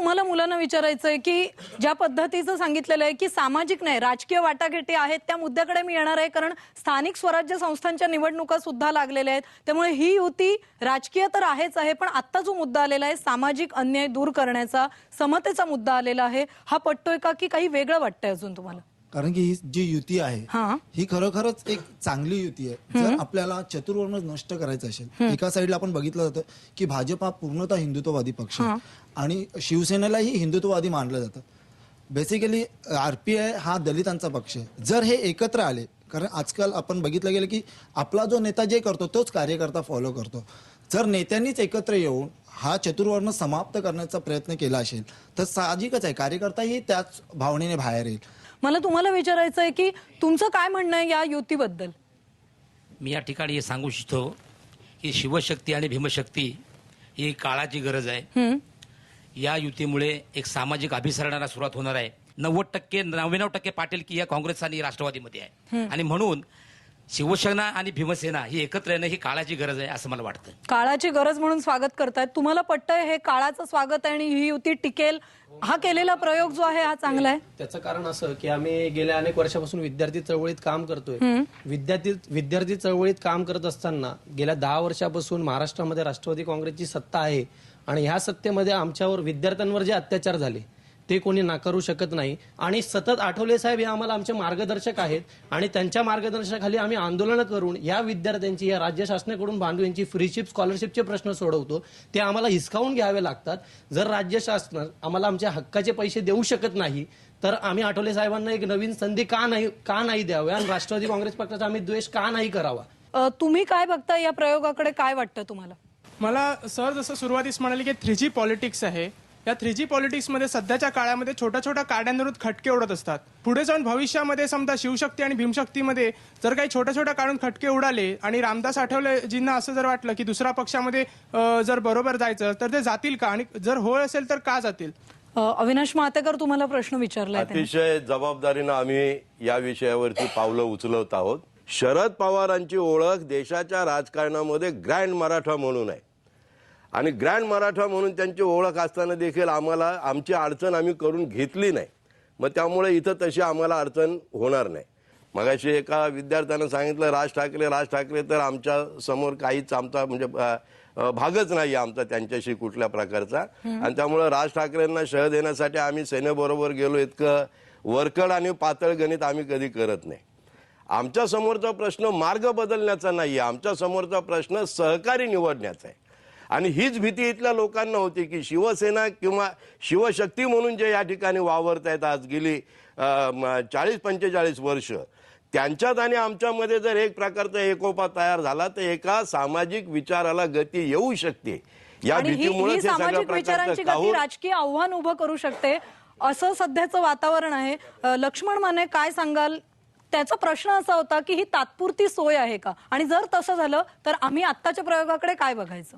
तुम्हाला मुलांना विचारायचंय की ज्या पद्धतीचं सांगितलेलं आहे की सामाजिक नाही राजकीय वाटाघाटी आहेत त्या मुद्द्याकडे मी येणार आहे, कारण स्थानिक स्वराज्य संस्थांच्या निवडणुका सुद्धा लागलेल्या आहेत. त्यामुळे ही युती राजकीय तर आहेच आहे, पण आता जो मुद्दा आलेला आहे सामाजिक अन्याय दूर करण्याचा, समतेचा मुद्दा आलेला आहे, हा पटतोय का की काही वेगळं वाटतंय अजून तुम्हाला? कारण की ही जी युती आहे ही खरोखरच एक चांगली युती आहे. जर आपल्याला चतुर्वर्ण नष्ट करायचं असेल, एका साईडला आपण बघितलं जातं की भाजप हा पूर्णतः हिंदुत्ववादी पक्ष आहे आणि शिवसेनेलाही हिंदुत्ववादी मानलं जातं. बेसिकली आरपीआय हा दलितांचा पक्ष आहे. जर हे एकत्र आले, कारण आजकाल आपण बघितलं गेलं की आपला जो नेता जे करतो तोच कार्यकर्ता फॉलो करतो. जर नेत्यांनीच एकत्र येऊन हा चतुर्वर्ण समाप्त करण्याचा प्रयत्न केला असेल तर साहजिकच आहे कार्यकर्ताही त्याच भावनेने बाहेर येईल. मला तुम्हाला विचारायचं आहे की तुमचं काय म्हणणं आहे या युतीबद्दल? मी या ठिकाणी हे सांगू इच्छितो की शिवशक्ती आणि भीमशक्ती ही काळाची गरज आहे. या युतीमुळे एक सामाजिक अभिसरणाला सुरुवात होणार आहे. 90% 99% पाटील की या काँग्रेस आणि राष्ट्रवादीमध्ये आहे आणि म्हणून शिवसेना आणि भीमसेना ही एकत्र येणं ही काळाची गरज आहे असं मला वाटतं. काळाची गरज म्हणून स्वागत करतायत. तुम्हाला पटतंय हे काळाचं स्वागत आहे आणि ही युती टिकेल? हा केलेला प्रयोग जो आहे हा चांगला आहे? त्याचं कारण असं की आम्ही गेल्या अनेक वर्षापासून विद्यार्थी चळवळीत काम करतोय. विद्यार्थी चळवळीत काम करत असताना गेल्या 10 वर्षापासून महाराष्ट्रामध्ये राष्ट्रवादी काँग्रेसची सत्ता आहे आणि ह्या सत्तेमध्ये आमच्यावर विद्यार्थ्यांवर जे अत्याचार झाले ते कोणी नाकारू शकत नाही आणि सतत आठवले साहेब हे आम्हाला आमचे मार्गदर्शक आहेत आणि त्यांच्या मार्गदर्शनाखाली आम्ही आंदोलनं करून या विद्यार्थ्यांची या राज्य शासनाकडून बांधूंची फ्रीशिप स्कॉलरशिपचे प्रश्न सोडवतो. ते आम्हाला हिसकावून घ्यावे लागतात. जर राज्य शासन आम्हाला आमच्या हक्काचे पैसे देऊ शकत नाही तर आम्ही आठवले साहेबांना एक नवीन संधी का नाही द्यावी आणि राष्ट्रवादी काँग्रेस पक्षाचा आम्ही द्वेष का नाही करावा? तुम्ही काय बघता या प्रयोगाकडे? काय वाटतं तुम्हाला? मला सर जसं सुरुवातीस म्हणाले की 3G पॉलिटिक्स आहे. या 3G पॉलिटिक्समध्ये सध्याच्या काळामध्ये छोट्या छोट्या काड्यांवरून खटके उडत असतात. पुढे जाऊन भविष्यामध्ये समजा शिवशक्ती आणि भीमशक्तीमध्ये जर काही छोट्या छोट्या काढून खटके उडाले आणि रामदास आठवलेजींना असं जर वाटलं की दुसऱ्या पक्षामध्ये जर बरोबर जायचं तर ते जातील का आणि जर होय असेल तर का जातील? अविनाश मातेकर तुम्हाला प्रश्न विचारलाय. अतिशय जबाबदारीनं आम्ही या विषयावरती पावलं उचलत आहोत. शरद पवारांची ओळख देशाच्या राजकारणामध्ये ग्रँड मराठा म्हणून आहे आणि ग्रँड मराठा म्हणून त्यांची ओळख असताना देखील आम्हाला आमची अडचण आम्ही करून घेतली नाही. मग त्यामुळे इथं तशी आम्हाला अडचण होणार नाही. मगाशी एका विद्यार्थ्यानं सांगितलं राज ठाकरे तर आमच्या समोर काहीच आमचा म्हणजे भागच नाही आमचा त्यांच्याशी कुठल्या प्रकारचा आणि त्यामुळे राज ठाकरेंना शह देण्यासाठी आम्ही सेनेबरोबर गेलो इतकं वरकड आणि पातळ गणित आम्ही कधी करत नाही. आमच्या समोरचा प्रश्न मार्ग बदलण्याचा नाही आहे, आमच्या समोरचा प्रश्न सहकारी निवडण्याचा आहे. आणि हीच भीती इथल्या लोकांना होती की शिवसेना किंवा शिवशक्ती म्हणून जे या ठिकाणी वावरत आहेत आज गेली 40-45 वर्ष, त्यांच्यात आणि आमच्यामध्ये जर एक प्रकारचा एकोपा तयार झाला तर एका सामाजिक विचाराला गती येऊ शकते. या भीतीमुळे सामाजिक विचारांची गती राजकीय आव्हान उभं करू शकते असं सध्याचं वातावरण आहे. लक्ष्मण माने काय सांगाल? त्याचा प्रश्न असा होता की ही तात्पुरती सोय आहे का आणि जर तसं झालं तर आम्ही आत्ताच्या प्रयोगाकडे काय बघायचं?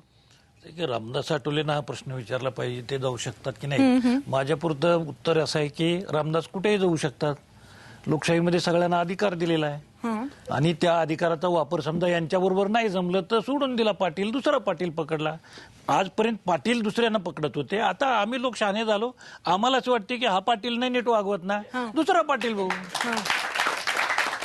रामदास आठवलेंना हा प्रश्न विचारला पाहिजे, ते जाऊ शकतात की नाही. माझ्यापुरतं उत्तर असं आहे की रामदास कुठेही जाऊ शकतात. लोकशाहीमध्ये सगळ्यांना अधिकार दिलेला आहे आणि त्या अधिकाराचा वापर समजा यांच्याबरोबर नाही जमलं तर सोडून दिला पाटील, दुसरा पाटील पकडला. आजपर्यंत पाटील दुसऱ्यांना पकडत होते, आता आम्ही लोक शहाणे झालो, आम्हाला असं वाटते की हा पाटील नाही नीट वागवत ना, दुसरा पाटील बघू.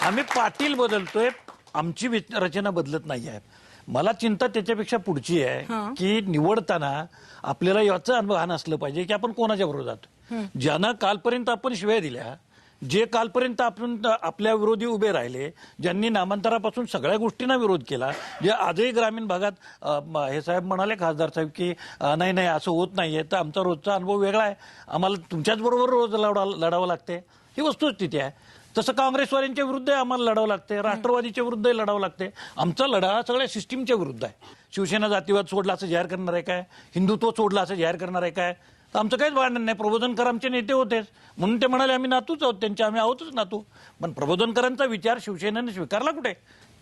आम्ही पाटील बदलतोय, आमची रचना बदलत नाही आहे. मला चिंता त्याच्यापेक्षा पुढची आहे की निवडताना आपल्याला याचं भान असलं पाहिजे की आपण कोणाच्या बरोबर जातो. ज्यांना कालपर्यंत आपण शिव्या दिल्या, जे कालपर्यंत आपण आपल्या विरोधी उभे राहिले, ज्यांनी नामांतरापासून सगळ्या गोष्टींना विरोध केला, जे आजही ग्रामीण भागात हे साहेब म्हणाले खासदार साहेब की नाही असं होत नाहीये, तर आमचा रोजचा अनुभव वेगळा आहे, आम्हाला तुमच्याच बरोबर रोज लढावं लागते, ही वस्तुस्थिती आहे. तसं काँग्रेसवाल्यांच्या विरुद्ध आम्हाला लढावं लागते, राष्ट्रवादीच्या विरुद्ध लढावं लागते. आमचा लढा सगळ्या सिस्टीमच्या विरुद्ध आहे. शिवसेना जातीवाद सोडला असं जाहीर करणार आहे काय? हिंदुत्व सोडला असं जाहीर करणार आहे काय? तर आमचं काहीच भांडण नाही. प्रबोधनकर आमचे नेते होतेच म्हणून ते म्हणाले आम्ही नातूच आहोत त्यांचे, आम्ही आहोतच नातू. पण प्रबोधनकरांचा विचार शिवसेनेने स्वीकारला कुठे?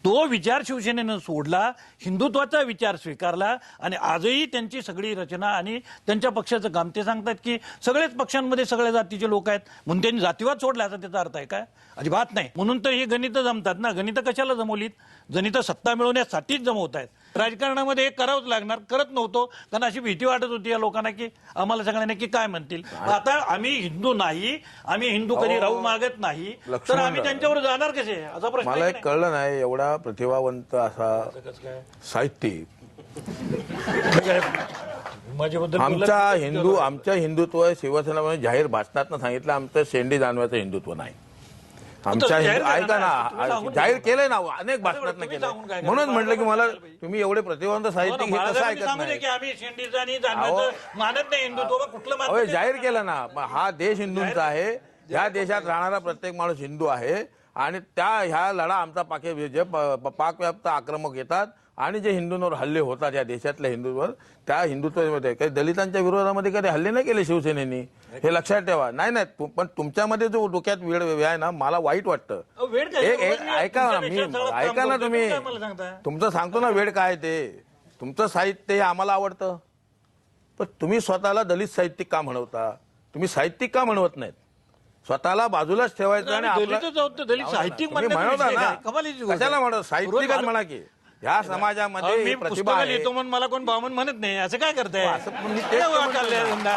तो विचार शिवसेनेनं सोडला, हिंदुत्वाचा विचार स्वीकारला आणि आजही त्यांची सगळी रचना आणि त्यांच्या पक्षाचं काम ते सांगतात की सगळेच पक्षांमध्ये सगळ्या जातीचे लोक आहेत म्हणून त्यांनी जातीवाद सोडला असा त्याचा अर्थ आहे काय? अजिबात नाही. म्हणून तर ही गणितं जमतात ना. गणितं कशाला जमवलीत? गणितं सत्ता मिळवण्यासाठीच जमवत आहेत. राजकारणामध्ये हे करावंच लागणार, करत नव्हतो कारण अशी भीती वाटत होती या लोकांना की आम्हाला सगळ्यांना की काय म्हणतील. आता आम्ही हिंदू नाही, आम्ही हिंदू कधी राहू मागत नाही, तर आम्ही त्यांच्यावर जाणार कसे असा प्रश्न मला आहे एक की कळलं नाही, एवढा प्रतिभावंत असा साहित्यिक नाही? माझ्याबद्दल आमच्या हिंदुत्व शिवसेना जाहीर भाषणात सांगितलं आमचं शेंडी जाणवायचं हिंदुत्व नाही. आमच्या जाहीर ऐका केलं ना, तुम्ही ना, सांगून जाहीर घ्या. केलंय ना, अनेक भाषणात तुम्ही केलं सांगून काय म्हणून करा? म्हटलं की मला तुम्ही एवढे प्रतिभावंत साहित्यिक हे कसं महाराजांनी ऐकत सांगू दे नाही. की आम्ही शेंडीचं आणि जाणवायचं मानत नाही हिंदुत्व, कुठलं मानत अहो, नाही. जाहीर केलं ना, हा देश हिंदूंचा आहे, ह्या देशात राहणारा प्रत्येक माणूस हिंदू आहे आणि ह्या लढा आमचा जे पाकव्याप्त आक्रमक येतात आणि जे हिंदूंवर हल्ले होतात या देशातल्या हिंदूंवर, त्या हिंदुत्वामध्ये काही दलितांच्या विरोधामध्ये कधी हल्ले नाही केले शिवसेनेनी, हे लक्षात ठेवा. नाही पण तुमच्यामध्ये जो डोक्यात वेळ आहे ना, मला वाईट वाटतं. वेळ काय? ऐका ना, ऐका ना, तुम्ही मला सांगता तुमचं सांगतो ना वेळ काय ते. तुमचं साहित्य हे आम्हाला आवडतं, पण तुम्ही स्वतःला दलित साहित्यिक का म्हणवता? तुम्ही साहित्यिक का म्हणवत नाहीत? स्वतःला बाजूलाच ठेवायचं आणि दलितच आहोत तर दलित साहित्यिक तुम्ही म्हणण्यात म्हणवता विषय ना, काय? कमालीची गोष्ट कशाला आहे. म्हणत साहित्यिकच म्हणा की ह्या अहो, समाजामध्ये मी प्रतिभा पुस्तकं आहे. लिहितो म्हणून मला कोण बामण म्हणत नाही, असं काय करताय? असं पण मी तेच काय म्हणतोय चाललंय ना. धंदा?